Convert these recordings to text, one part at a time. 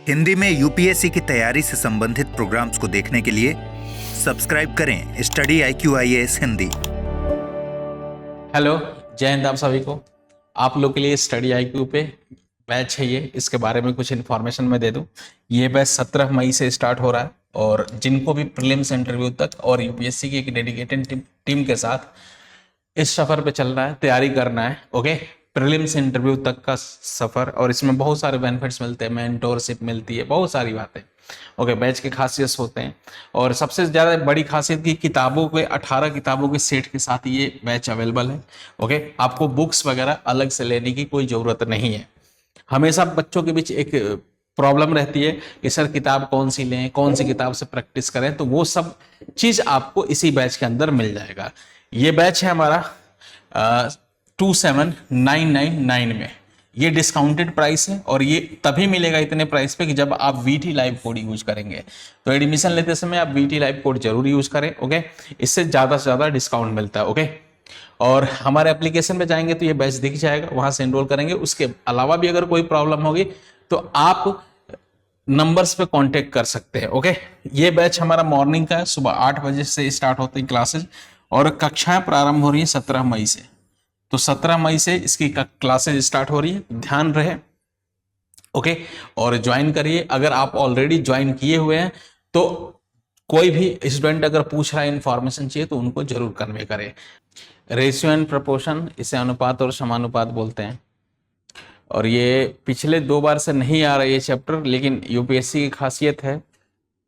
हिंदी में यूपीएससी की तैयारी से संबंधित प्रोग्राम्स को देखने के लिए सब्सक्राइब करें स्टडी IQIAS हिंदी। हेलो, जय हिंद आप सभी को। आप लोग के लिए स्टडी IQ पे बैच है ये, इसके बारे में कुछ इन्फॉर्मेशन मैं दे दूं। ये बैच 17 मई से स्टार्ट हो रहा है और जिनको भी प्रीलिम्स इंटरव्यू तक और यूपीएससी की एक डेडिकेटेड टीम के साथ इस सफ़र पे चलना है, तैयारी करना है। ओके, प्रीलिम्स इंटरव्यू तक का सफ़र, और इसमें बहुत सारे बेनिफिट्स मिलते हैं, मेंटोरशिप मिलती है, बहुत सारी बातें। ओके, बैच के खासियत होते हैं और सबसे ज़्यादा बड़ी खासियत की किताबों के 18 किताबों के सेट के साथ ये बैच अवेलेबल है। ओके, आपको बुक्स वगैरह अलग से लेने की कोई ज़रूरत नहीं है। हमेशा बच्चों के बीच एक प्रॉब्लम रहती है कि सर किताब कौन सी लें, कौन सी किताब से प्रैक्टिस करें, तो वो सब चीज़ आपको इसी बैच के अंदर मिल जाएगा। ये बैच है हमारा 27,999 में। ये डिस्काउंटेड प्राइस है और ये तभी मिलेगा इतने प्राइस पे कि जब आप VT लाइव कोड यूज करेंगे। तो एडमिशन लेते समय आप VT लाइव कोड जरूर यूज करें। ओके, इससे ज़्यादा से ज़्यादा डिस्काउंट मिलता है। ओके, और हमारे एप्लीकेशन पे जाएंगे तो ये बैच दिख जाएगा, वहां से एनरोल करेंगे। उसके अलावा भी अगर कोई प्रॉब्लम होगी तो आप नंबर्स पे कांटेक्ट कर सकते हैं। ओके, ये बैच हमारा मॉर्निंग का है, सुबह 8 बजे से स्टार्ट होती है क्लासेज और कक्षाएं प्रारंभ हो रही है 17 मई से। तो 17 मई से इसकी क्लासेज स्टार्ट हो रही है, ध्यान रहे। ओके, और ज्वाइन करिए। अगर आप ऑलरेडी ज्वाइन किए हुए हैं तो कोई भी स्टूडेंट अगर पूछ रहा है, इंफॉर्मेशन चाहिए, तो उनको जरूर कन्वे करें। रेशियो एंड प्रोपोर्शन, इसे अनुपात और समानुपात बोलते हैं। और ये पिछले 2 बार से नहीं आ रहा है ये चैप्टर, लेकिन यूपीएससी की खासियत है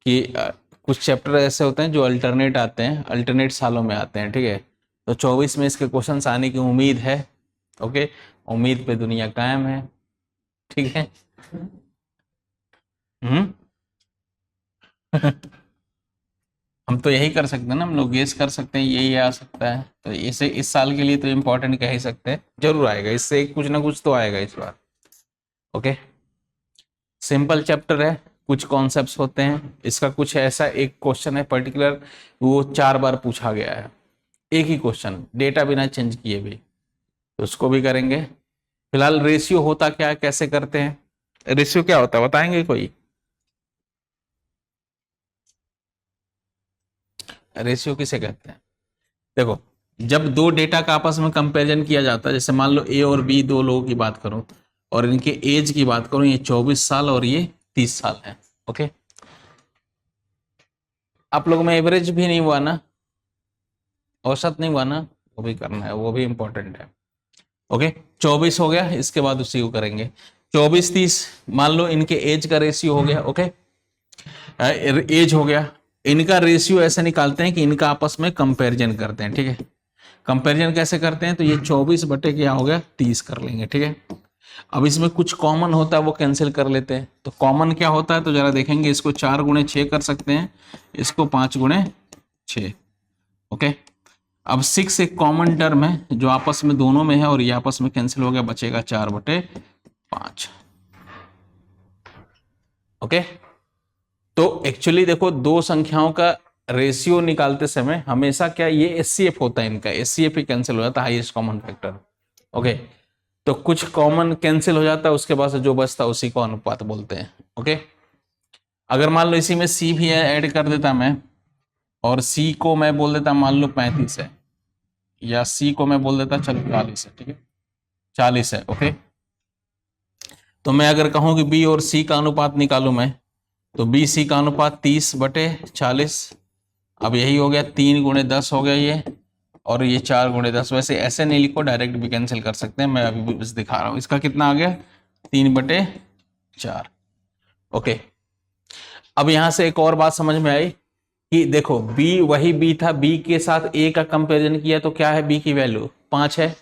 कि कुछ चैप्टर ऐसे होते हैं जो अल्टरनेट आते हैं, अल्टरनेट सालों में आते हैं। ठीक है, तो 24 में इसके क्वेश्चंस आने की उम्मीद है। ओके, उम्मीद पे दुनिया कायम है। ठीक है। हम तो यही कर सकते हैं ना, हम लोग गेस कर सकते हैं यही आ सकता है, तो इसे इस साल के लिए तो इम्पोर्टेंट कह ही सकते हैं, जरूर आएगा, इससे कुछ ना कुछ तो आएगा इस बार। ओके, सिंपल चैप्टर है, कुछ कॉन्सेप्ट्स होते हैं। इसका कुछ ऐसा एक क्वेश्चन है पर्टिकुलर, वो 4 बार पूछा गया है, एक ही क्वेश्चन, डेटा बिना चेंज किए भी, तो उसको भी करेंगे। फिलहाल रेशियो होता क्या है, कैसे करते हैं, रेशियो क्या होता है बताएंगे कोई? रेशियो किसे कहते हैं? देखो, जब 2 डेटा का आपस में कंपैरिजन किया जाता है, जैसे मान लो A और B, 2 लोगों की बात करूं और इनके एज की बात करूं, ये 24 साल और ये 30 साल है। ओके, आप लोगों में एवरेज भी नहीं हुआ ना, औसत नहीं हुआ ना, वो भी करना है, वो भी इंपॉर्टेंट है। ओके, 24 हो गया, इसके बाद उसी को करेंगे। 24 30, मान लो इनके एज का रेशियो हो गया। ओके, एज हो गया, इनका रेशियो ऐसे निकालते हैं कि इनका आपस में कंपैरिजन करते हैं। ठीक है, कंपैरिजन कैसे करते हैं, तो ये 24 बटे क्या हो गया 30 कर लेंगे। ठीक है, अब इसमें कुछ कॉमन होता है वो कैंसिल कर लेते हैं। तो कॉमन क्या होता है, तो जरा देखेंगे, इसको 4 गुणे 6 कर सकते हैं, इसको 5 गुणे 6। ओके, अब 6 एक कॉमन टर्म है जो आपस में दोनों में है और ये आपस में कैंसिल हो गया, बचेगा 4 बटे 5। ओके, तो एक्चुअली देखो, 2 संख्याओं का रेशियो निकालते समय हमेशा क्या, ये HCF होता है, इनका HCF ही कैंसिल हो जाता है, हाईएस्ट कॉमन फैक्टर। ओके, तो कुछ कॉमन कैंसिल हो जाता है, उसके बाद से जो बचता है उसी को अनुपात बोलते हैं। ओके, अगर मान लो इसी में C भी ऐड कर देता मैं, और C को मैं बोल देता मान लो 35 है, या C को मैं बोल देता चलो 40 है। ठीक है, 40 है। ओके, तो मैं अगर कहूं कि B और C का अनुपात निकालू मैं, तो BC का अनुपात 30 बटे 40। अब यही हो गया, 3 गुणे 10 हो गया ये, और ये 4 गुणे 10। वैसे ऐसे नहीं लिखो, डायरेक्ट भी कैंसिल कर सकते हैं, मैं अभी बस दिखा रहा हूं। इसका कितना आ गया, 3 बटे 4। ओके, अब यहां से एक और बात समझ में आई कि देखो, B वही B था, B के साथ A का कंपेरिजन किया तो क्या है, B की वैल्यू 5 है।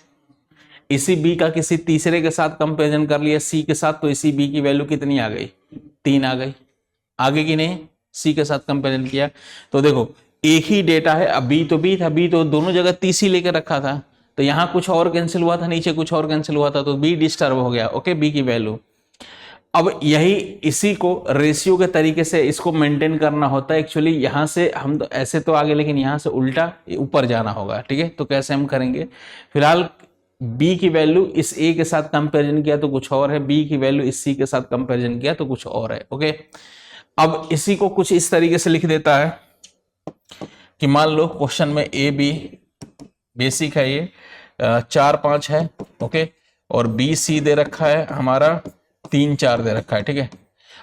इसी B का किसी तीसरे के साथ कंपेरिजन कर लिया C के साथ, तो इसी B की वैल्यू कितनी आ गई, 3 आ गई। आगे की नहीं, C के साथ कंपेरिजन किया तो देखो एक ही डेटा है। अब B तो B था, B तो दोनों जगह 30 ही लेकर रखा था, तो यहां कुछ और कैंसिल हुआ था, नीचे कुछ और कैंसिल हुआ था, तो B डिस्टर्ब हो गया। ओके, B की वैल्यू। अब यही इसी को रेशियो के तरीके से इसको मेंटेन करना होता है। एक्चुअली यहां से हम तो ऐसे तो आगे, लेकिन यहां से उल्टा ऊपर जाना होगा। ठीक है, तो कैसे हम करेंगे, फिलहाल बी की वैल्यू इस ए के साथ कंपैरिजन किया तो कुछ और है, बी की वैल्यू इस सी के साथ कंपैरिजन किया तो कुछ और है। ओके, अब इसी को कुछ इस तरीके से लिख देता है कि मान लो क्वेश्चन में ए बी बेसिक है, ये 4 5 है। ओके, और बी सी दे रखा है हमारा 3 4 दे रखा है। ठीक है,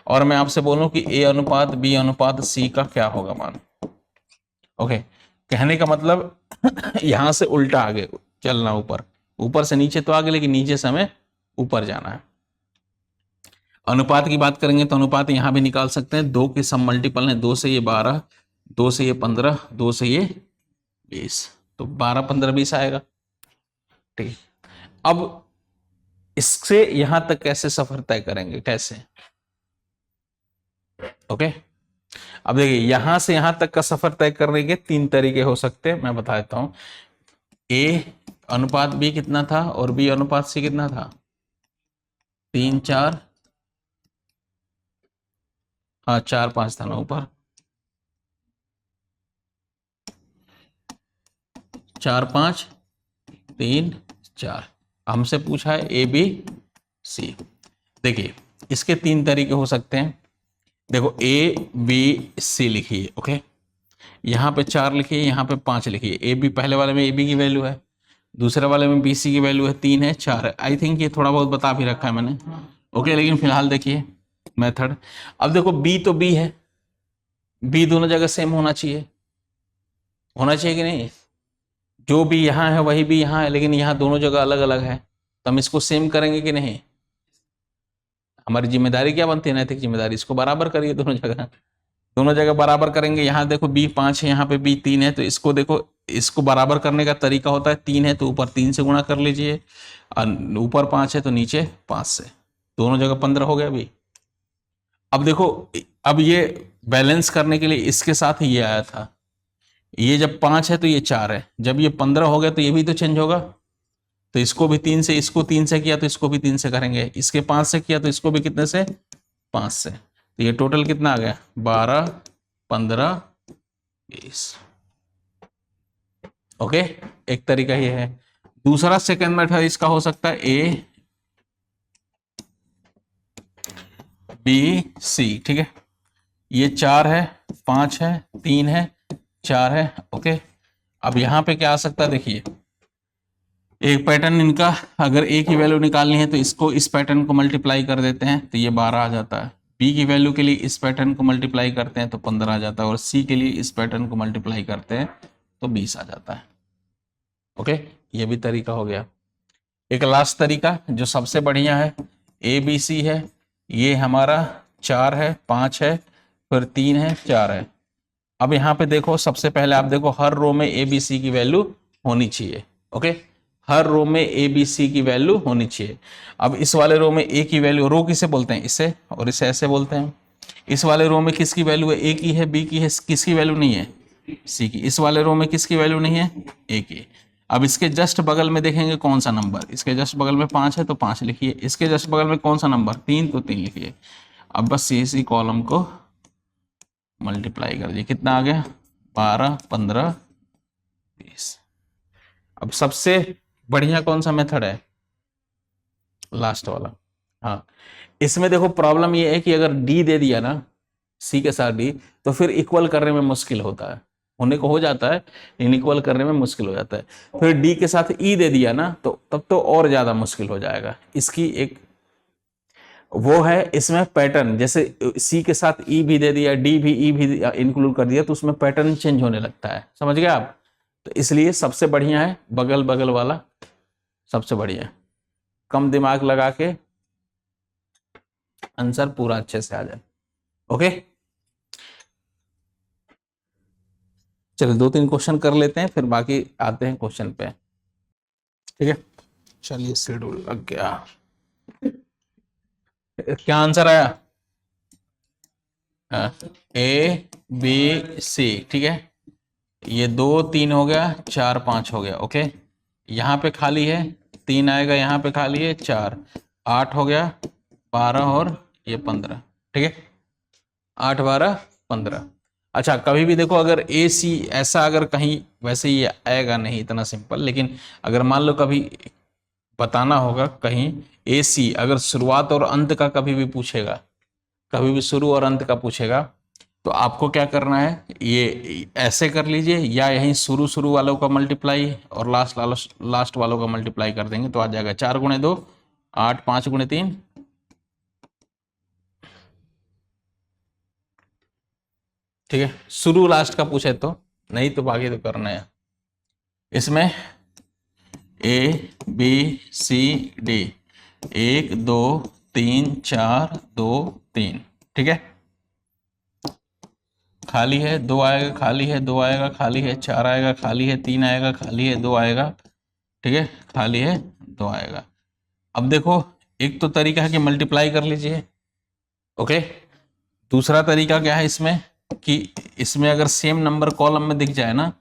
और मैं आपसे बोलूं कि ए अनुपात बी अनुपात सी का क्या होगा मान। ओके, कहने का मतलब यहां से उल्टा आगे चलना, ऊपर से नीचे तो आगे, लेकिन नीचे से हमें ऊपर जाना है। अनुपात की बात करेंगे तो अनुपात यहां भी निकाल सकते हैं, 2 के सब मल्टीपल है, 2 से ये 12, 2 से ये 15, 2 से ये 20, तो 12 15 20 आएगा। ठीक, अब इससे यहां तक कैसे सफर तय करेंगे, कैसे? ओके, अब देखिए यहां से यहां तक का सफर तय करने के 3 तरीके हो सकते हैं, मैं बता देता हूं। ए अनुपात बी कितना था और बी अनुपात सी कितना था? 3 4, हाँ 4 5 था ना ऊपर, 4 5 3 4। हमसे पूछा है ए बी सी। देखिए इसके 3 तरीके हो सकते हैं। देखो ए बी सी लिखिए। ओके, यहाँ पे 4 लिखिए, यहाँ पे 5 लिखिए। ए बी पहले वाले में ए बी की वैल्यू है, दूसरे वाले में बी सी की वैल्यू है, 3 है 4 है। आई थिंक ये थोड़ा बहुत बता भी रखा है मैंने। ओके, लेकिन फिलहाल देखिए मेथड। अब देखो बी तो बी है, बी दोनों जगह सेम होना चाहिए, होना चाहिए कि नहीं? जो भी यहाँ है वही भी यहाँ है, लेकिन यहाँ दोनों जगह अलग अलग है, तो हम इसको सेम करेंगे कि नहीं? हमारी जिम्मेदारी क्या बनती है, नैतिक जिम्मेदारी, इसको बराबर करिए दोनों जगह, दोनों जगह बराबर करेंगे। यहाँ देखो बी 5 है, यहाँ पे बी 3 है, तो इसको देखो, इसको बराबर करने का तरीका होता है 3 है तो ऊपर 3 से गुणा कर लीजिए, और ऊपर 5 है तो नीचे 5 से, दोनों जगह 15 हो गया अभी। अब देखो, अब ये बैलेंस करने के लिए इसके साथ ये आया था, ये जब 5 है तो ये 4 है, जब ये 15 हो गया तो ये भी तो चेंज होगा, तो इसको भी 3 से, इसको 3 से किया तो इसको भी 3 से करेंगे, इसके 5 से किया तो इसको भी कितने से? 5 से। तो ये टोटल कितना आ गया? 12 15 20। ओके, एक तरीका ये है। दूसरा सेकंड मेथड इसका हो सकता है ए बी सी। ठीक है, ये 4 है 5 है 3 है 4 है। ओके, अब यहां पे क्या आ सकता है, देखिए एक पैटर्न इनका, अगर ए की वैल्यू निकालनी है तो इसको इस पैटर्न को मल्टीप्लाई कर देते हैं तो ये 12 आ जाता है, बी की वैल्यू के लिए इस पैटर्न को मल्टीप्लाई करते हैं तो 15 आ जाता है, और सी के लिए इस पैटर्न को मल्टीप्लाई करते हैं तो 20 आ जाता है। ओके, ये भी तरीका हो गया। एक लास्ट तरीका जो सबसे बढ़िया है, ए बी सी है, ये हमारा 4 है 5 है फिर 3 है 4 है। अब यहाँ पे देखो, सबसे पहले आप देखो हर रो में ए बी सी की वैल्यू होनी चाहिए। ओके, हर रो में ए बी सी की वैल्यू होनी चाहिए। अब इस वाले रो में ए की वैल्यू, रो किसे बोलते हैं? इसे, और इसे ऐसे बोलते हैं। इस वाले रो में किसकी वैल्यू है? ए की है, बी की है, किसकी वैल्यू नहीं है? सी की। इस वाले रो में किसकी वैल्यू नहीं है? ए की। अब इसके जस्ट बगल में देखेंगे कौन सा नंबर, इसके जस्ट बगल में 5 है तो 5 लिखिए, इसके जस्ट बगल में कौन सा नंबर? 3, तो 3 लिखिए। अब बस इसी कॉलम को मल्टीप्लाई कर दिए, कितना आ गया? 12 15 20। अब सबसे बढ़िया कौन सा मेथड है? लास्ट वाला। हाँ, इसमें देखो प्रॉब्लम ये है कि अगर डी दे दिया ना, सी के साथ डी, तो फिर इक्वल करने में मुश्किल होता है, होने को हो जाता है लेकिन इक्वल करने में मुश्किल हो जाता है। फिर डी के साथ ई दे दिया ना, तो तब तो और ज्यादा मुश्किल हो जाएगा। इसकी एक वो है इसमें पैटर्न, जैसे सी के साथ ई भी दे दिया, डी भी ई भी इंक्लूड कर दिया, तो उसमें पैटर्न चेंज होने लगता है, समझ गए आप? तो इसलिए सबसे बढ़िया है बगल बगल वाला, सबसे बढ़िया, कम दिमाग लगा के आंसर पूरा अच्छे से आ जाए। ओके, चलिए 2-3 क्वेश्चन कर लेते हैं, फिर बाकी आते हैं क्वेश्चन पे। ठीक है, चलिए शेड्यूल लग गया। क्या आंसर आया? A B C. ठीक है, ये 2 3 हो गया, 4 5 हो गया। ओके, यहाँ पे खाली है 3 आएगा, यहाँ पे खाली है 4, 8 हो गया, 12 और ये 15। ठीक है, 8 12 15। अच्छा, कभी भी देखो अगर ए सी ऐसा, अगर कहीं वैसे ये आएगा नहीं इतना सिंपल, लेकिन अगर मान लो कभी बताना होगा कहीं AC, अगर शुरुआत और अंत का कभी भी पूछेगा, कभी भी शुरू और अंत का पूछेगा, तो आपको क्या करना है, ये ऐसे कर लीजिए, या यहीं शुरू शुरू वालों का मल्टीप्लाई और लास्ट वालों का मल्टीप्लाई कर देंगे तो आ जाएगा 4 गुणे 2 8, 5 गुणे 3, ठीक है। शुरू लास्ट का पूछे तो, नहीं तो बाकी तो करना है। इसमें ABCD 1 2 3 4 2 3, ठीक है। खाली है 2 आएगा, खाली है 2 आएगा, खाली है 4 आएगा, खाली है 3 आएगा, खाली है 2 आएगा, ठीक है, खाली है 2 आएगा। अब देखो, एक तो तरीका है कि मल्टीप्लाई कर लीजिए, ओके। दूसरा तरीका क्या है इसमें, कि इसमें अगर सेम नंबर कॉलम में दिख जाए ना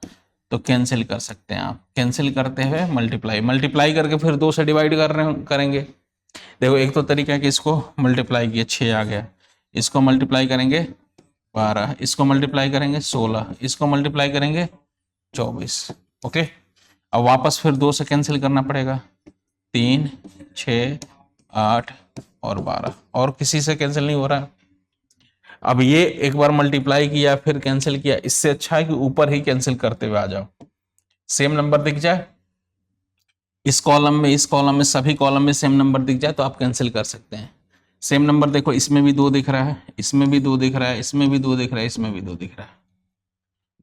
तो कैंसिल कर सकते हैं आप। कैंसिल करते हुए मल्टीप्लाई करके फिर 2 से डिवाइड करेंगे। देखो, एक तो तरीका है कि इसको मल्टीप्लाई किया 6 आ गया, इसको मल्टीप्लाई करेंगे 12, इसको मल्टीप्लाई करेंगे 16, इसको मल्टीप्लाई करेंगे 24, ओके। अब वापस फिर 2 से कैंसिल करना पड़ेगा, 3 6 8 और 12, और किसी से कैंसिल नहीं हो रहा। अब ये एक बार मल्टीप्लाई किया फिर कैंसिल किया, इससे अच्छा है कि ऊपर ही कैंसिल करते हुए आ जाओ। सेम नंबर दिख जाए इस कॉलम में, इस कॉलम में, सभी कॉलम में सेम नंबर दिख जाए तो आप कैंसिल कर सकते हैं। सेम नंबर देखो, इसमें भी 2 दिख रहा है, इसमें भी 2 दिख रहा है, इसमें भी 2 दिख रहा है, इसमें भी 2 दिख रहा है।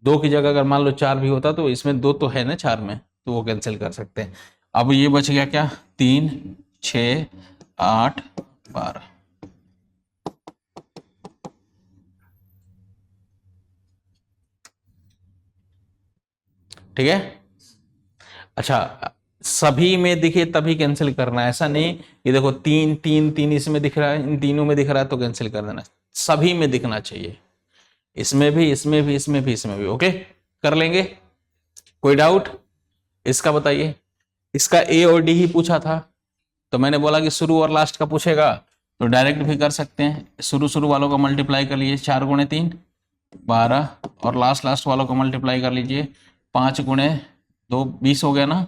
2 की जगह अगर मान लो 4 भी होता तो इसमें 2 तो है ना 4 में, तो वो कैंसिल कर सकते हैं। अब ये बच गया क्या, 3 6 8 12, ठीक है। अच्छा, सभी में दिखे तभी कैंसिल करना है, ऐसा नहीं कि देखो 3 3 3 इसमें दिख रहा है, इन तीनों में दिख रहा है तो कैंसिल कर देना, सभी में दिखना चाहिए, इसमें भी, इसमें भी, इसमें भी, इसमें भी, ओके। कर लेंगे, कोई डाउट इसका बताइए। इसका A और D ही पूछा था, तो मैंने बोला कि शुरू और लास्ट का पूछेगा तो डायरेक्ट भी कर सकते हैं। शुरू शुरू वालों का मल्टीप्लाई कर लीजिए, 4 गुणे 3 12, और लास्ट वालों का मल्टीप्लाई कर लीजिए, 5 गुणे 2 20 हो गया ना।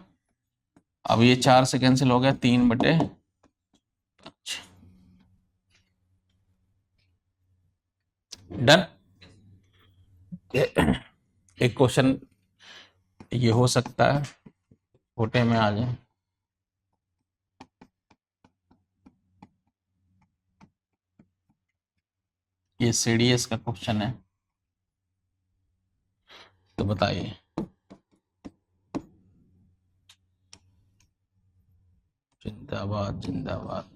अब ये 4 से कैंसिल हो गया, 3/5, डन। एक क्वेश्चन ये हो सकता है छोटे में आ जाए, ये CDS का क्वेश्चन है, तो बताइए। जिंदाबाद जिंदाबाद।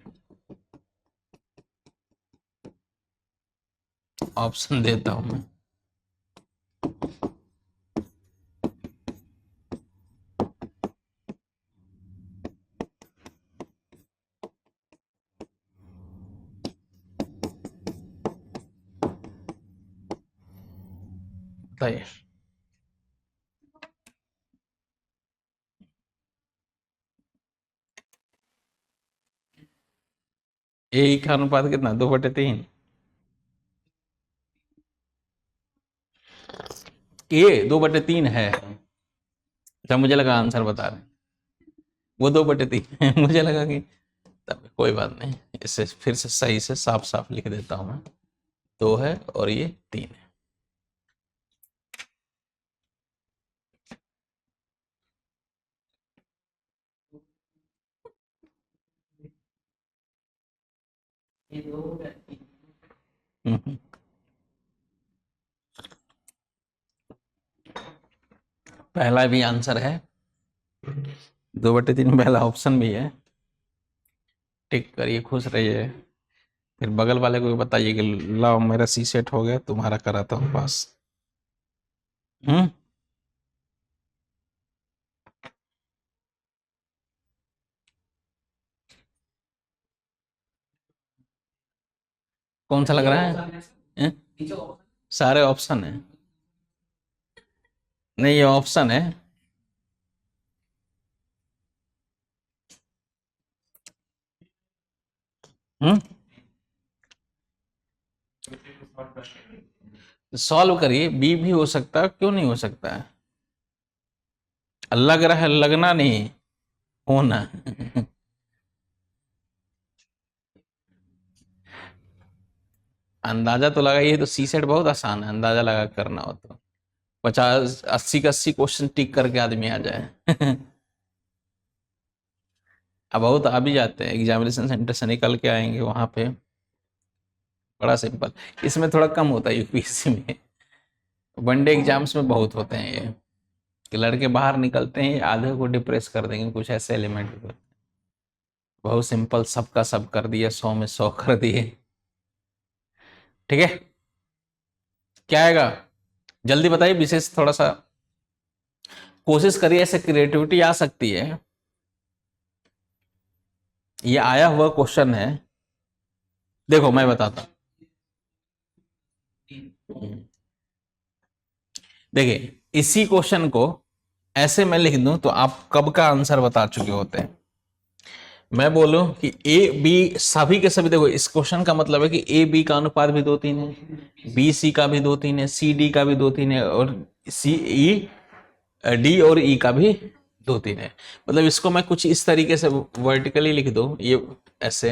ऑप्शन देता हूं मैं, बताइए। ए का अनुपात कितना, 2/3। ये 2/3 है। अच्छा, मुझे लगा आंसर बता रहे, वो 2/3 मुझे लगा कि, तब कोई बात नहीं, इसे फिर से सही से साफ साफ लिख देता हूं मैं, 2 है और ये 3 है। हम्म। पहला भी आंसर है, 2/3 पहला ऑप्शन भी है। टिक करिए, खुश रहिए, फिर बगल वाले को भी बताइए कि लाओ मेरा सी सेट हो गया, तुम्हारा कराता हूँ पास। हम्म। कौन सा लग रहा है? सारे ऑप्शन है, नहीं ये ऑप्शन है। हम्म। सॉल्व करिए, बी भी हो सकता है, क्यों नहीं हो सकता है। लग रहा है, लगना नहीं, होना अंदाजा तो लगाइए, तो सी सेट बहुत आसान है, अंदाजा लगा के करना हो तो 50 80 का 80 क्वेश्चन टिक करके आदमी आ जाए। अब बहुत आ भी जाते हैं, एग्जामिनेशन सेंटर से निकल के आएंगे वहां पे, बड़ा सिंपल। इसमें थोड़ा कम होता है यूपीएससी में, वनडे एग्जाम्स में बहुत होते हैं ये, कि लड़के बाहर निकलते हैं आधे को डिप्रेस कर देंगे, कुछ ऐसे एलिमेंट होते हैं। बहुत सिंपल, सबका सब कर दिया, 100 में 100 कर दिए। ठीक है, क्या आएगा जल्दी बताइए, विशेष थोड़ा सा कोशिश करिए, ऐसे क्रिएटिविटी आ सकती है। ये आया हुआ क्वेश्चन है, देखो मैं बताता हूं। देखिए इसी क्वेश्चन को ऐसे मैं लिख दूं तो आप कब का आंसर बता चुके होते हैं। मैं बोलूं कि ए बी सभी के सभी, देखो इस क्वेश्चन का मतलब है कि ए बी का अनुपात भी 2 3 है, बी सी का भी 2 3 है, सी डी का भी 2 3 है, और सी ई डी और ई का भी 2 3 है। मतलब इसको मैं कुछ इस तरीके से वर्टिकली लिख दूं, ये ऐसे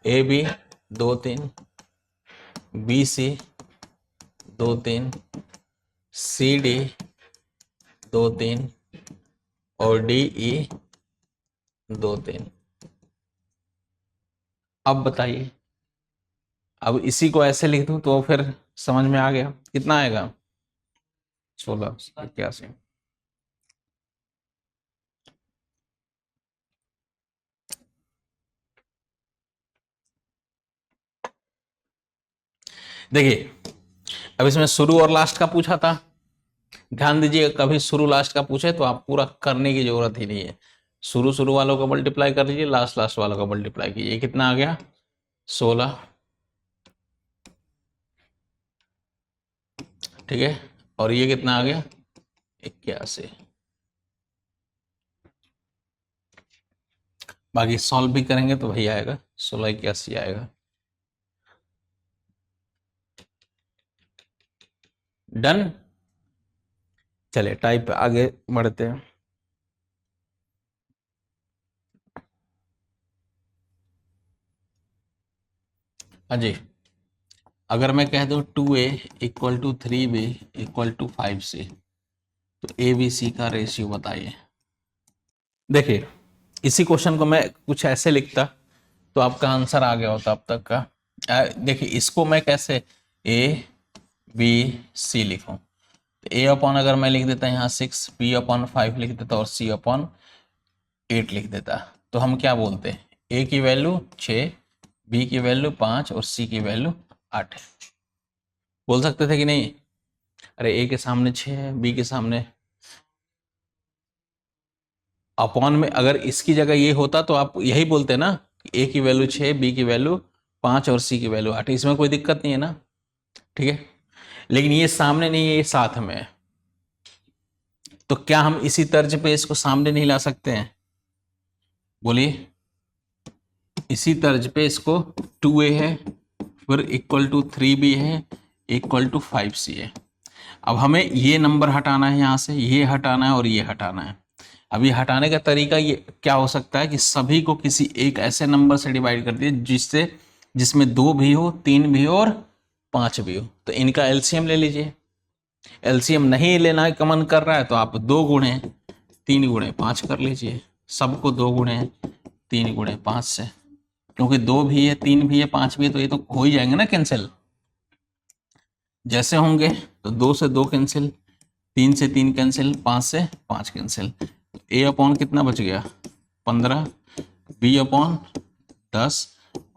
A B 2 3, B C 2 3, C D 2 3 और डी ई 2 3। अब बताइए, अब इसी को ऐसे लिख दूं तो फिर समझ में आ गया कितना आएगा, 1681। देखिए अब इसमें शुरू और लास्ट का पूछा था, ध्यान दीजिए कभी शुरू लास्ट का पूछे तो आप पूरा करने की जरूरत ही नहीं है, शुरू शुरू वालों का मल्टीप्लाई कर लीजिए, लास्ट लास्ट वालों का मल्टीप्लाई कीजिए, कितना आ गया 16। ठीक है, और ये कितना आ गया 81। बाकी सॉल्व भी करेंगे तो वही आएगा 1681 आएगा। डन, चलिए टाइप आगे बढ़ते हैं। हाँ जी, अगर मैं कह दूं 2a equal to 3b equal to 5c, तो ए बी सी का रेशियो बताइए। देखिए इसी क्वेश्चन को मैं कुछ ऐसे लिखता तो आपका आंसर आ गया होता अब तक का। देखिए इसको मैं कैसे ए बी सी लिखूं, तो ए अपॉन अगर मैं लिख देता यहाँ 6, बी अपॉन 5 लिख देता और सी अपॉन 8 लिख देता, तो हम क्या बोलते हैं, ए की वैल्यू 6, बी की वैल्यू 5 और सी की वैल्यू 8 है। बोल सकते थे कि नहीं, अरे ए के सामने 6 है, बी के सामने, अपॉन में अगर इसकी जगह ये होता तो आप यही बोलते ना, ए की वैल्यू 6, बी की वैल्यू 5 और सी की वैल्यू 8, इसमें कोई दिक्कत नहीं है ना। ठीक है, लेकिन ये सामने नहीं है, ये साथ में है, तो क्या हम इसी तर्ज पे इसको सामने नहीं ला सकते हैं, बोलिए। इसी तर्ज पे इसको 2a है, फिर इक्वल टू 3b है, इक्वल टू 5c है। अब हमें ये नंबर हटाना है, यहाँ से ये हटाना है और ये हटाना है। अब ये हटाने का तरीका ये क्या हो सकता है कि सभी को किसी एक ऐसे नंबर से डिवाइड कर दिए जिससे जिसमें 2 भी हो, 3 भी हो और 5 भी हो, तो इनका एलसीएम ले लीजिए। एलसीएम नहीं लेना है, कमन कर रहा है, तो आप 2 गुणे 3 गुणे 5 कर लीजिए, सबको 2 गुणे 3 गुणे 5 से, क्योंकि 2 भी है, 3 भी है, 5 भी है, तो ये तो हो ही जाएंगे ना कैंसिल। जैसे होंगे तो 2 से 2 कैंसिल, 3 से 3 कैंसिल, 5 से 5 कैंसिल, ए अपॉन कितना बच गया 15, बी अपॉन 10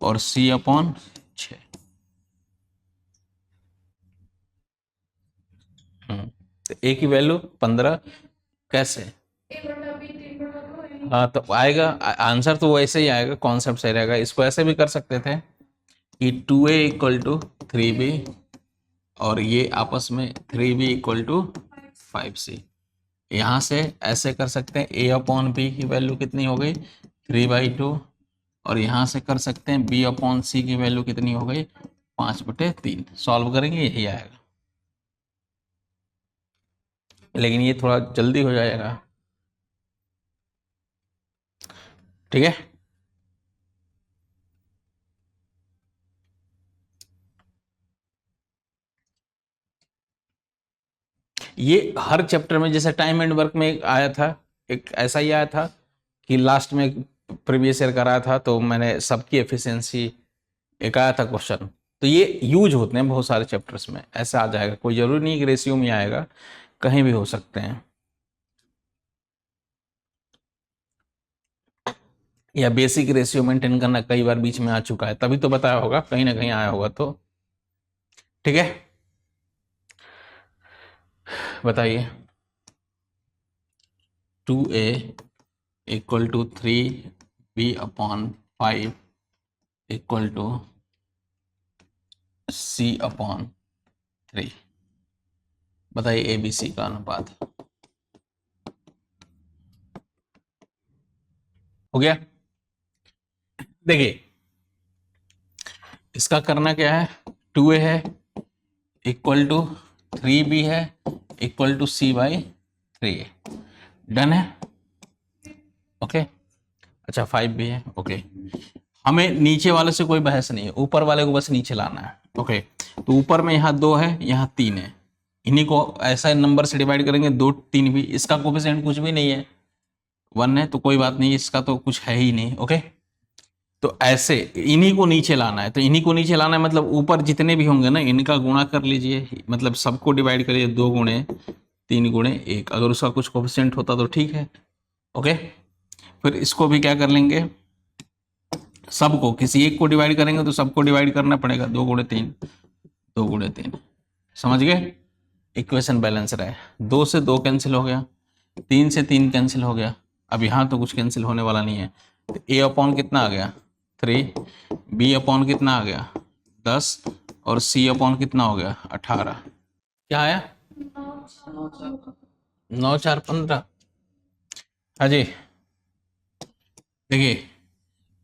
और सी अपॉन 6। तो ए की वैल्यू 15 कैसे, हाँ तो आएगा आंसर तो वैसे ही आएगा, कॉन्सेप्ट सही रहेगा। इसको ऐसे भी कर सकते थे कि 2a इक्वल टू 3b और ये आपस में 3b इक्वल टू 5c। यहाँ से ऐसे कर सकते हैं, a अपॉन बी की वैल्यू कितनी हो गई 3/2, और यहाँ से कर सकते हैं b अपॉन सी की वैल्यू कितनी हो गई 5/3। सॉल्व करेंगे यही आएगा, लेकिन ये थोड़ा जल्दी हो जाएगा। ठीक है, ये हर चैप्टर में, जैसे टाइम एंड वर्क में एक आया था, एक ऐसा ही आया था कि लास्ट में प्रीवियस ईयर कराया था तो मैंने सबकी एफिशिएंसी एक आया था क्वेश्चन। तो ये यूज होते हैं बहुत सारे चैप्टर्स में, ऐसा आ जाएगा, कोई जरूरी नहीं कि रेशियो में आएगा, कहीं भी हो सकते हैं। या बेसिक रेशियो मेंटेन करना कई बार बीच में आ चुका है, तभी तो बताया होगा, कहीं ना कहीं आया होगा। तो ठीक है, बताइए। 2a equal to 3b/5 equal to c/3। बताइए ए बी सी का अनुपात हो गया। देखिए इसका करना क्या है, 2a है इक्वल टू 3b है इक्वल टू c/3। डन है, ओके। अच्छा 5 भी है, ओके। हमें नीचे वाले से कोई बहस नहीं है, ऊपर वाले को बस नीचे लाना है, ओके। तो ऊपर में यहाँ 2 है, यहाँ 3 है, इन्हीं को ऐसा नंबर से डिवाइड करेंगे, 2 3 भी, इसका कोफिशिएंट कुछ भी नहीं है, 1 है, तो कोई बात नहीं, इसका तो कुछ है ही नहीं, ओके। तो ऐसे इन्हीं को नीचे लाना है, तो इन्हीं को नीचे लाना है मतलब ऊपर जितने भी होंगे ना इनका गुणा कर लीजिए, मतलब सबको डिवाइड करिए, 2 गुणे 3 गुणे 1, अगर उसका कुछ कोफिशिएंट होता तो ठीक है, ओके। फिर इसको भी क्या कर लेंगे, सबको किसी एक को डिवाइड करेंगे तो सबको डिवाइड करना पड़ेगा, 2 गुणे 3 2 गुणे 3, समझ गए, इक्वेशन बैलेंस रहे। 2 से 2 कैंसिल हो गया, 3 से 3 कैंसिल हो गया, अब यहाँ तो कुछ कैंसिल होने वाला नहीं है, तो ए अपॉन कितना आ गया 3, बी अपॉन कितना आ गया 10 और सी अपॉन कितना हो गया 18। क्या आया 9 4 15। हाँ जी, देखिए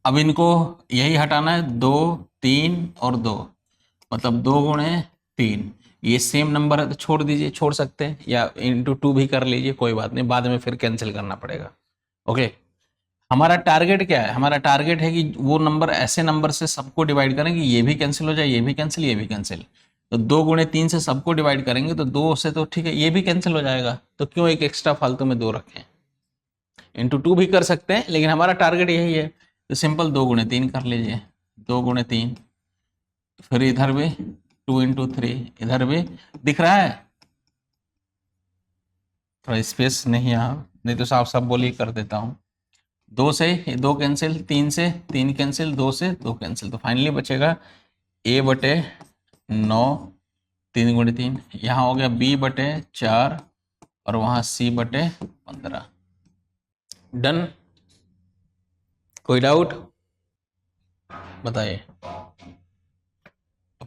अब इनको यही हटाना है, 2 3 और 2, मतलब 2 गुणे 3, ये सेम नंबर है तो छोड़ दीजिए, छोड़ सकते हैं, या इंटू 2 भी कर लीजिए, कोई बात नहीं, बाद में फिर कैंसिल करना पड़ेगा, ओके। हमारा टारगेट क्या है, हमारा टारगेट है कि वो नंबर, ऐसे नंबर से सबको डिवाइड करेंगे, ये भी कैंसिल हो जाए, ये भी कैंसिल, ये भी कैंसिल। तो 2 गुणे 3 से सबको डिवाइड करेंगे तो 2 से तो ठीक है, ये भी कैंसिल हो जाएगा, तो क्यों एक एक्स्ट्रा फालतू में 2 रखें, इंटू 2 भी कर सकते हैं, लेकिन हमारा टारगेट यही है, तो सिंपल 2 गुणे 3 कर लीजिए, 2 गुणे 3, फिर इधर भी 2 इंटू 3, इधर भी दिख रहा है, थोड़ा स्पेस नहीं यहाँ, नहीं तो साफ साफ बोली कर देता हूँ। 2 से 2 कैंसिल, 3 से 3 कैंसिल, 2 से 2 कैंसिल, तो फाइनली बचेगा a/9 3 गुणे 3, यहाँ हो गया b/4 और वहाँ c/15। डन, कोई डाउट बताइए।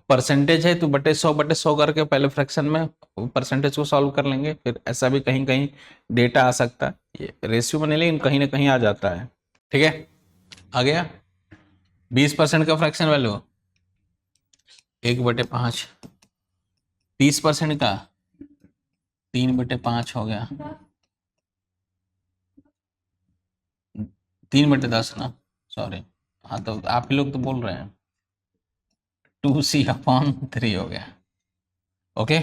परसेंटेज है तो बटे 100 करके पहले फ्रैक्शन में परसेंटेज को सॉल्व कर लेंगे, फिर ऐसा भी कहीं कहीं डेटा आ सकता है, ये रेशियो में नहीं लेकिन कहीं ना कहीं आ जाता है, ठीक है। आ गया 20% का फ्रैक्शन वैल्यू 1/5, 30% का 3/5 हो गया, 3/10 ना, सॉरी, हाँ तो आप ही लोग तो बोल रहे हैं, 2c/3 हो गया, ओके।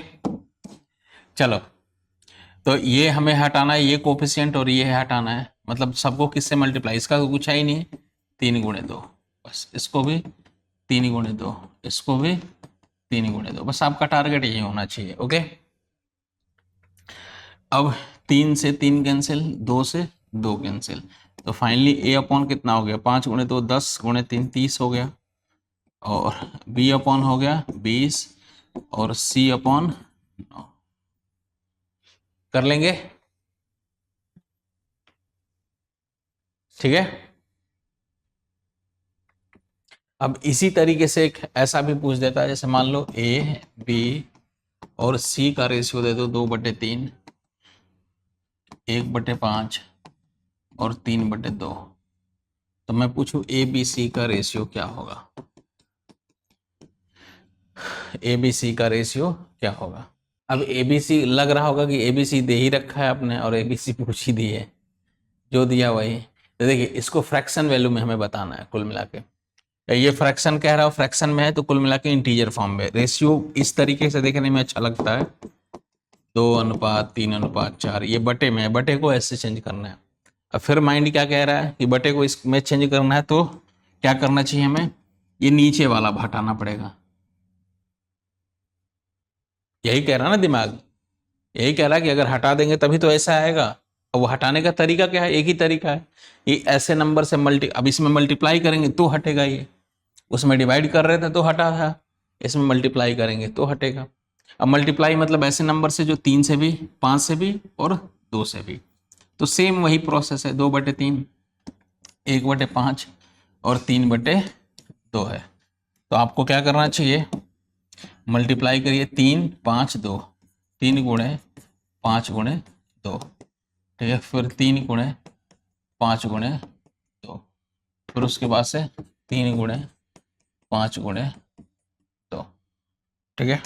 चलो तो ये हमें हटाना है, ये कोफिशिएंट और ये हटाना है, मतलब सबको किससे मल्टीप्लाई, इसका तो कुछ है ही नहीं, 3 गुणे 2, बस इसको भी 3 गुणे 2, इसको भी 3 गुणे 2, बस आपका टारगेट यही होना चाहिए, ओके। अब 3 से 3 कैंसिल, 2 से 2 कैंसिल, तो फाइनली ए अपॉन कितना हो गया, 5 गुणे 2 10 गुणे 3 30 हो गया, और बी अपॉन हो गया 20 और सी अपॉन 9, कर लेंगे, ठीक है। अब इसी तरीके से एक ऐसा भी पूछ देता है, जैसे मान लो ए बी और सी का रेशियो दे दो 2/3, 1/5 और 3/2, तो मैं पूछूं ए बी सी का रेशियो क्या होगा, ए बी सी का रेशियो क्या होगा। अब ए बी सी लग रहा होगा कि ए बी सी दे ही रखा है आपने और ए बी सी पूछ ही दी है, जो दिया वही, तो देखिए इसको फ्रैक्शन वैल्यू में हमें बताना है, कुल मिला के ये फ्रैक्शन कह रहा हूं, फ्रैक्शन में है तो कुल मिला के इंटीजर फॉर्म में, रेशियो इस तरीके से देखने में अच्छा लगता है, 2:3:4, ये बटे में है, बटे को ऐसे चेंज करना है। अब फिर माइंड क्या कह रहा है कि बटे को इसमें चेंज करना है, तो क्या करना चाहिए हमें, ये नीचे वाला हटाना पड़ेगा। यही कह रहा ना दिमाग, यही कह रहा है कि अगर हटा देंगे तभी तो ऐसा आएगा। और वो हटाने का तरीका क्या है, एक ही तरीका है, ये ऐसे नंबर से अब इसमें मल्टीप्लाई करेंगे तो हटेगा, ये उसमें डिवाइड कर रहे थे तो हटा था, इसमें मल्टीप्लाई करेंगे तो हटेगा। अब मल्टीप्लाई मतलब ऐसे नंबर से जो 3 से भी, 5 से भी और 2 से भी, तो सेम वही प्रोसेस है, 2/3, 1/5 और 3/2 है। तो आपको क्या करना चाहिए, मल्टीप्लाई करिए, 3 5 2, 3 गुणे 5 गुणे 2, ठीक है, फिर 3 गुणे 5 गुणे 2, फिर उसके बाद से 3 गुणे 5 गुणे 2, ठीक है।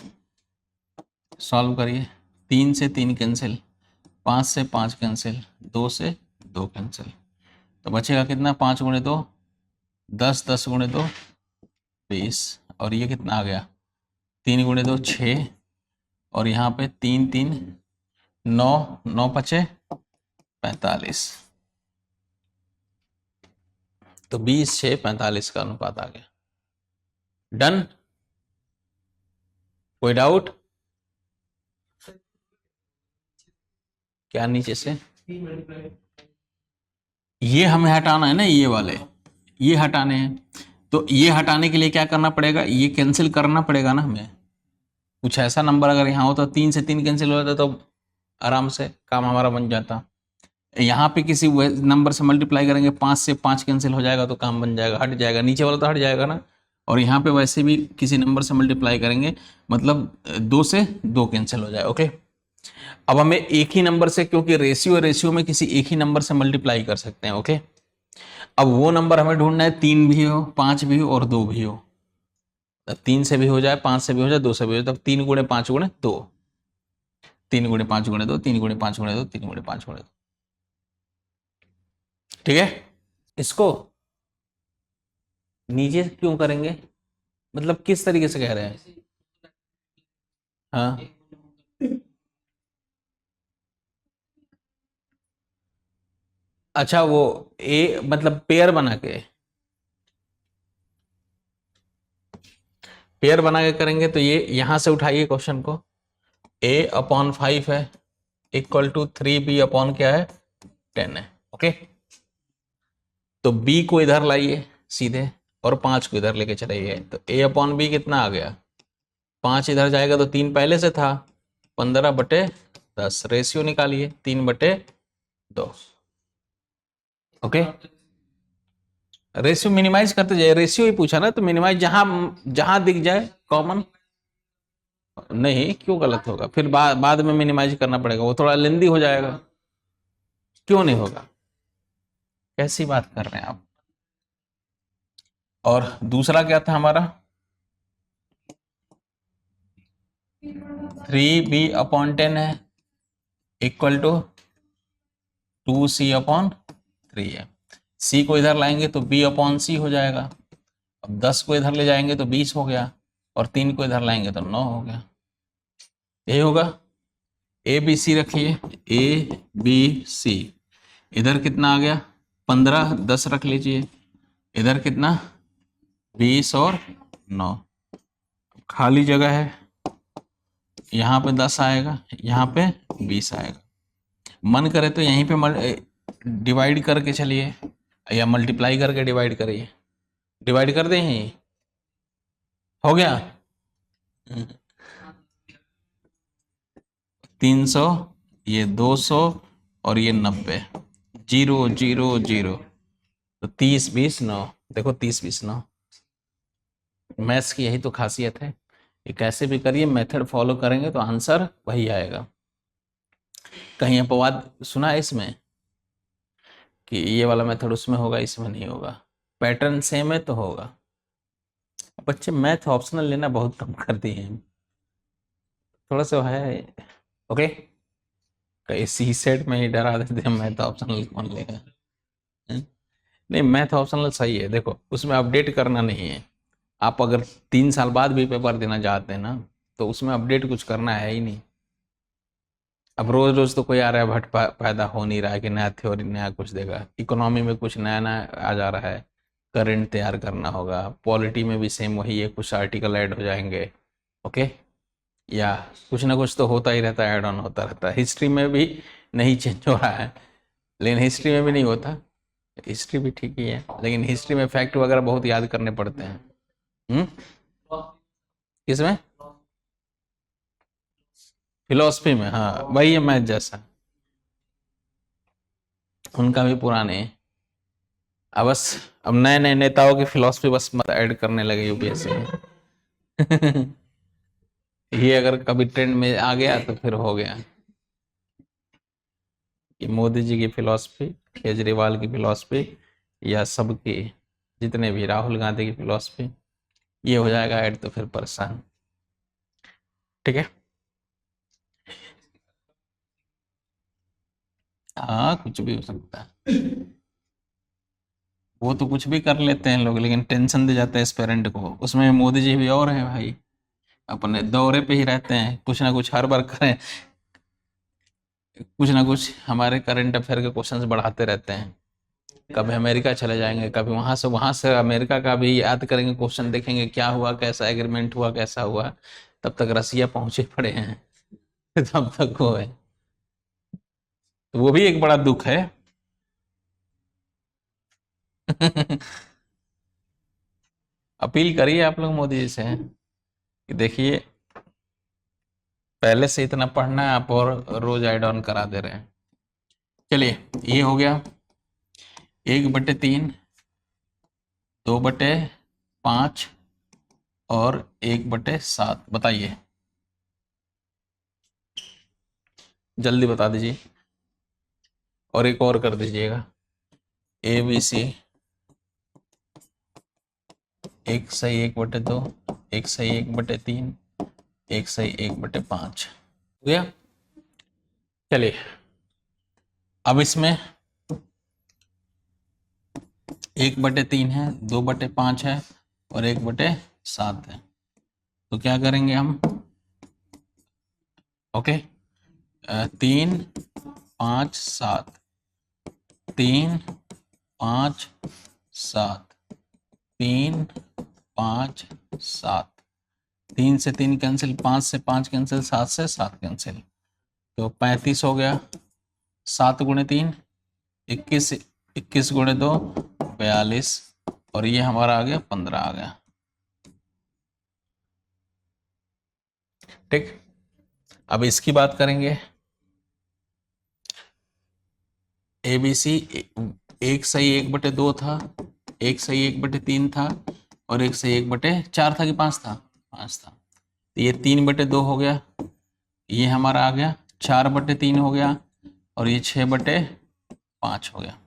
सॉल्व करिए, 3 से 3 कैंसिल, 5 से 5 कैंसिल, 2 से 2 कैंसिल, तो बचेगा कितना, 5 गुणे 2 10, 10 गुणे 2 20, और ये कितना आ गया, 3 गुणे 2 6, और यहाँ पे 3 3 9, 9 5 45, तो 20 6 45 का अनुपात आ गया। डन, कोई डाउट? क्या नीचे से, ये हमें हटाना है ना, ये वाले ये हटाने हैं, तो ये हटाने के लिए क्या करना पड़ेगा, ये कैंसिल करना पड़ेगा ना हमें। कुछ ऐसा नंबर अगर यहाँ होता, 3 से 3 कैंसिल हो जाता तो आराम से काम हमारा बन जाता। यहाँ पे किसी नंबर से मल्टीप्लाई करेंगे, 5 से 5 कैंसिल हो जाएगा तो काम बन जाएगा, हट जाएगा, नीचे वाला तो हट जाएगा ना। और यहाँ पे वैसे भी किसी नंबर से मल्टीप्लाई करेंगे, मतलब 2 से 2 कैंसिल हो जाए। ओके, अब हमें एक ही नंबर से, क्योंकि रेशियो में किसी एक ही नंबर से मल्टीप्लाई कर सकते हैं। ओके, अब वो नंबर हमें ढूंढना है, 3 भी हो, 5 भी हो और 2 भी हो। तब 3 से भी हो जाए, 5 से भी हो जाए, 2 से भी हो जाए, तब 3 गुणे 5 गुणे 2, 3 गुणे 5 गुणे 2, 3 गुणे 5 गुणे 2, 3 गुणे 5 गुणे 2, ठीक है। इसको नीचे क्यों करेंगे, मतलब किस तरीके से कह रहे हैं? हाँ, अच्छा, वो ए मतलब पेयर बना के करेंगे, तो ये यहां से उठाइए क्वेश्चन को, a/5 है इक्वल टू 3b अपॉन क्या है, 10 है। ओके, तो b को इधर लाइए सीधे और 5 को इधर लेके चलाइए, तो a/b कितना आ गया, 5 इधर जाएगा तो 3 पहले से था, 15/10, रेशियो निकालिए 3/2। ओके, रेशियो मिनिमाइज करते जाइए, रेशियो ही पूछा ना, तो मिनिमाइज जहां जहां दिख जाए कॉमन, नहीं क्यों गलत होगा, फिर बाद में मिनिमाइज करना पड़ेगा, वो थोड़ा लेंदी हो जाएगा। क्यों नहीं होगा, कैसी बात कर रहे हैं आप। और दूसरा क्या था हमारा, 3b/10 है इक्वल टू 2c/3 है। c को इधर लाएंगे तो b/c हो जाएगा, अब 10 को इधर ले जाएंगे तो 20 हो गया, और 3 को इधर लाएंगे तो 9 हो गया। यही होगा, ए बी सी रखिए, a b c, इधर कितना आ गया, 15, 10 रख लीजिए, इधर कितना 20 और 9, खाली जगह है, यहाँ पे 10 आएगा, यहाँ पे 20 आएगा। मन करे तो यहीं पे डिवाइड करके चलिए, या मल्टीप्लाई करके डिवाइड करिए, डिवाइड कर दें, यहीं हो गया 300, ये 200 और ये 90, 0 0 0, तो 30 20 9, देखो 30 20 9, मैथ्स की यही तो खासियत है, ये कैसे भी करिए, मेथड फॉलो करेंगे तो आंसर वही आएगा। कहीं अपवाद सुना है इसमें कि ये वाला मेथड उसमें होगा इसमें नहीं होगा, पैटर्न सेम है तो होगा। बच्चे मैथ ऑप्शनल लेना बहुत कम कर दिए हैं, थोड़ा सा है। ओके, कहीं सी सेट में ही डरा देते हैं, मैथ ऑप्शनल कौन लेगा। नहीं, मैथ ऑप्शनल सही है, देखो उसमें अपडेट करना नहीं है। आप अगर 3 साल बाद भी पेपर देना चाहते हैं ना, तो उसमें अपडेट कुछ करना है ही नहीं। अब रोज रोज तो कोई आर्यभट्ट पैदा हो नहीं रहा है कि नया थ्योरी नया कुछ देगा। इकोनॉमी में कुछ नया नया आ जा रहा है, करंट तैयार करना होगा। पॉलिटी में भी सेम वही है, कुछ आर्टिकल ऐड हो जाएंगे। ओके, या कुछ ना कुछ तो होता ही रहता है, ऐड ऑन होता रहता है। हिस्ट्री में भी नहीं चेंज हो रहा है, लेकिन हिस्ट्री में भी नहीं होता। हिस्ट्री भी ठीक ही है, लेकिन हिस्ट्री में फैक्ट वगैरह बहुत याद करने पड़ते हैं। किसमें? फिलोसफी में, हाँ वही है मैथ जैसा, उनका भी पुराने। अब बस अब नए नए नेताओं की फिलोसफी बस मत ऐड करने लगे यूपीएससी में। ये अगर कभी ट्रेंड में आ गया तो फिर हो गया कि मोदी जी की फिलॉसफी, केजरीवाल की फिलॉसफी, या सबकी, जितने भी, राहुल गांधी की फिलॉसफी, ये हो जाएगा ऐड तो फिर परेशान। ठीक है, हाँ कुछ भी हो सकता है, वो तो कुछ भी कर लेते हैं लोग, लेकिन टेंशन दे जाते हैं इस पेरेंट को। उसमें मोदी जी भी और हैं भाई, अपने दौरे पे ही रहते हैं, कुछ ना कुछ हर बार करें, कुछ ना कुछ हमारे करंट अफेयर के क्वेश्चंस बढ़ाते रहते हैं। कभी अमेरिका चले जाएंगे, कभी वहां से अमेरिका का भी याद करेंगे, क्वेश्चन देखेंगे क्या हुआ, कैसा एग्रीमेंट हुआ, कैसा हुआ। तब तक रसिया पहुंचे पड़े हैं। तब तक वो है, तो वो भी एक बड़ा दुख है। अपील करिए आप लोग मोदी जी से कि देखिए, पहले से इतना पढ़ना है आप, और रोज ऐड ऑन करा दे रहे हैं। चलिए, ये हो गया 1/3, 2/5 और 1/7। बताइए, जल्दी बता दीजिए, और एक और कर दीजिएगा। ABC, एक सही 1/2, एक सही 1/3, एक सही 1/5 हो गया। चलिए, अब इसमें 1/3 है, 2/5 है और 1/7 है, तो क्या करेंगे हम? ओके, 3, 5, 7, 3, 5, 7, 3, 5, 7, 3 से 3 कैंसिल, 5 से 5 कैंसिल, 7 से 7 कैंसिल, तो 35 हो गया। 7 × 3 21, 21 × 2 42, और ये हमारा आ गया 15 आ गया। ठीक, अब इसकी बात करेंगे। ABC एक सही 1/2 था, एक सही 1/3 था, और एक सही 1/4 था कि 5 था? 5 था। तो ये 3/2 हो गया, ये हमारा आ गया 4/3 हो गया, और ये 6/5 हो गया।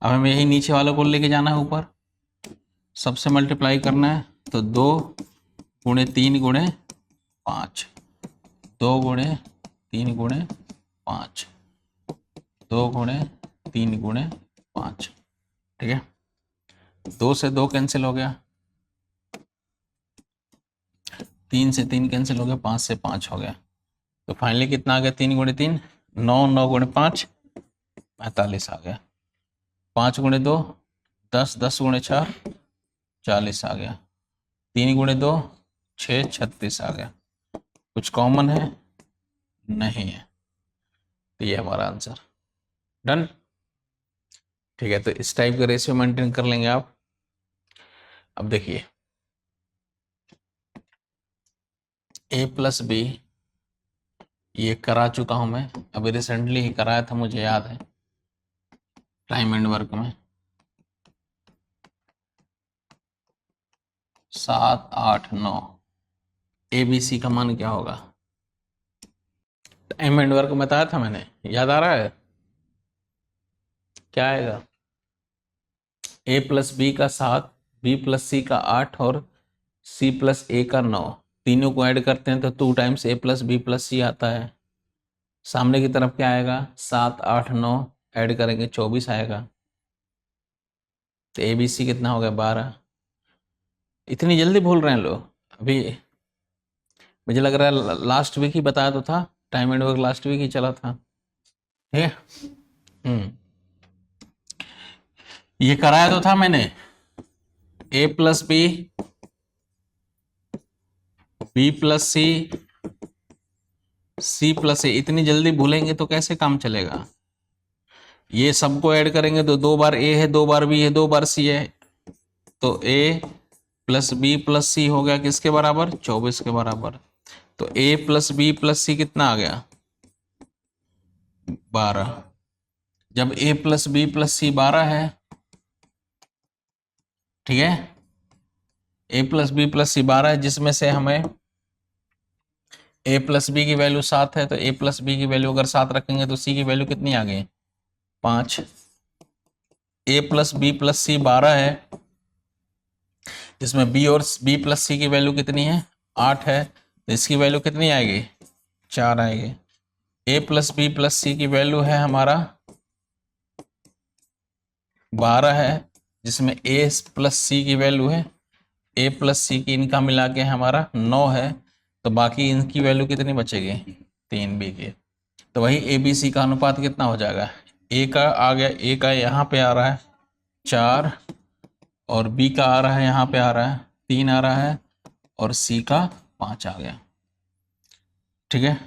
अब हमें यही नीचे वालों को लेके जाना है ऊपर, सबसे मल्टीप्लाई करना है, तो 2 × 3 × 5, 2 × 3 × 5, 2 × 3 × 5। ठीक है, 2 से 2 कैंसिल हो गया, 3 से 3 कैंसिल हो गया, 5 से 5 हो गया, तो फाइनली कितना आ गया? 3 × 3 9, 9 × 5 45 आ गया, 5 × 2 10, 10 × 4 40 आ गया, 3 × 2 6 36 आ गया। कुछ कॉमन है? नहीं है, तो ये हमारा आंसर। डन। ठीक है, तो इस टाइप का रेशियो मेंटेन कर लेंगे आप। अब देखिए, A+B ये करा चुका हूं मैं, अभी रिसेंटली ही कराया था, मुझे याद है, टाइम एंड वर्क में। 7, 8, 9 ABC का मान क्या होगा? टाइम एंड वर्क बताया था मैंने, याद आ रहा है? क्या आएगा? A+B का 7, B+C का 8 और C+A का 9, तीनों को ऐड करते हैं तो 2 टाइम्स A+B+C आता है। सामने की तरफ क्या आएगा? 7, 8, 9 ऐड करेंगे 24 आएगा, तो ABC कितना हो गया? 12। इतनी जल्दी भूल रहे हैं लोग? अभी मुझे लग रहा है लास्ट वीक ही बताया तो था time and work last week ही चला था, ठीक है। ये कराया तो था मैंने, a plus B, b plus C, c plus A. इतनी जल्दी भूलेंगे तो कैसे काम चलेगा। ये सबको ऐड करेंगे तो 2 बार a है, 2 बार b है, 2 बार c है, तो a प्लस बी प्लस सी हो गया किसके बराबर, 24 के बराबर। तो a प्लस बी प्लस सी कितना आ गया, 12। जब a प्लस बी प्लस सी 12 है, ठीक है, a प्लस बी प्लस सी 12 है, जिसमें से हमें a प्लस बी की वैल्यू 7 है, तो a प्लस बी की वैल्यू अगर 7 रखेंगे तो c की वैल्यू कितनी आ गई, 5। a प्लस बी प्लस सी 12 है, जिसमें b और b प्लस सी की वैल्यू कितनी है, 8 है, तो इसकी वैल्यू कितनी आएगी, 4 आएगी। a प्लस बी प्लस सी की वैल्यू है हमारा 12 है, जिसमें a प्लस सी की वैल्यू है, a प्लस सी की इनका मिला के हमारा 9 है, तो बाकी इनकी वैल्यू कितनी बचेगी, 3 b की। तो वही ए बी सी का अनुपात कितना हो जाएगा, a का आ गया, a का यहाँ पे आ रहा है 4, और b का आ रहा है यहाँ पे आ रहा है 3 आ रहा है, और c का 5 आ गया, ठीक है।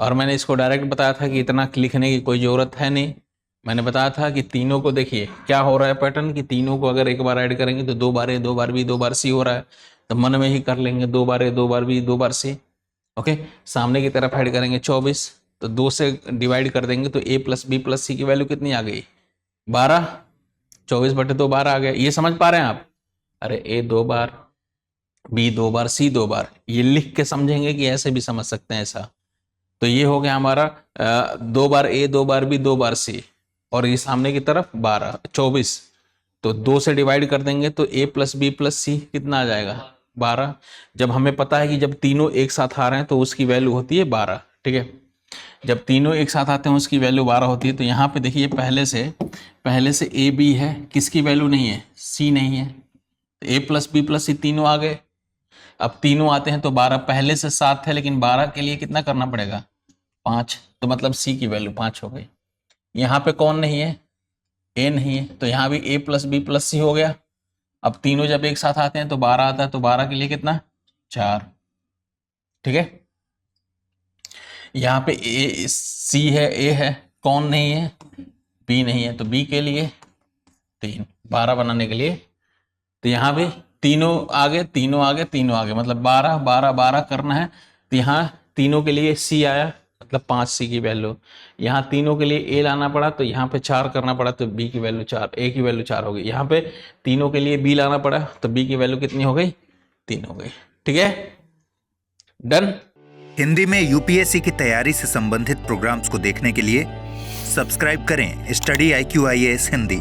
और मैंने इसको डायरेक्ट बताया था कि इतना लिखने की कोई ज़रूरत है नहीं। मैंने बताया था कि तीनों को देखिए क्या हो रहा है पैटर्न, कि तीनों को अगर एक बार ऐड करेंगे तो 2 बार ए, 2 बार बी, 2 बार सी हो रहा है, तो मन में ही कर लेंगे 2 बार ए, 2 बार बी, 2 बार सी। ओके, सामने की तरफ ऐड करेंगे 24, तो 2 से डिवाइड कर देंगे तो a प्लस बी प्लस सी की वैल्यू कितनी आ गई, 12। 24/2 12 आ गया। ये समझ पा रहे हैं आप, अरे a 2 bar, b 2 bar, c 2 बार, ये लिख के समझेंगे कि ऐसे भी समझ सकते हैं ऐसा। तो ये हो गया हमारा 2 बार a, 2 bar b, 2 bar c, और ये सामने की तरफ 12 24, तो 2 से डिवाइड कर देंगे तो a प्लस बी प्लस सी कितना आ जाएगा, 12। जब हमें पता है कि जब तीनों एक साथ आ रहे हैं तो उसकी वैल्यू होती है 12, ठीक है। जब तीनों एक साथ आते हैं उसकी वैल्यू 12 होती है। तो यहाँ पे देखिए पहले से a b है, किसकी वैल्यू नहीं है, c नहीं है, तो a प्लस बी प्लस सी तीनों आ गए। अब तीनों आते हैं तो 12, पहले से 7 है, लेकिन 12 के लिए कितना करना पड़ेगा, 5, तो मतलब c की वैल्यू 5 हो गई। यहाँ पे कौन नहीं है, a नहीं है, तो यहाँ भी a प्लस बी प्लस सी हो गया। अब तीनों जब एक साथ आते हैं तो 12 आता है, तो 12 के लिए कितना, 4, ठीक है। यहाँ पे c है, a है, कौन नहीं है, b नहीं है, तो b के लिए 3, 12 बनाने के लिए। तो यहाँ भी तीनों आगे, तीनों आगे, तीनों आगे, मतलब 12 12 12 करना है। तो यहाँ तीनों के लिए c आया, मतलब 5 c की वैल्यू। यहाँ तीनों के लिए a लाना पड़ा, तो यहाँ पे 4 करना पड़ा, तो b की वैल्यू 4, a की वैल्यू 4 हो गई। यहाँ पे तीनों के लिए b लाना पड़ा, तो b की वैल्यू कितनी हो गई, 3 हो गई, ठीक है, डन। हिंदी में यूपीएससी की तैयारी से संबंधित प्रोग्राम्स को देखने के लिए सब्सक्राइब करें स्टडी IQ IAS हिंदी।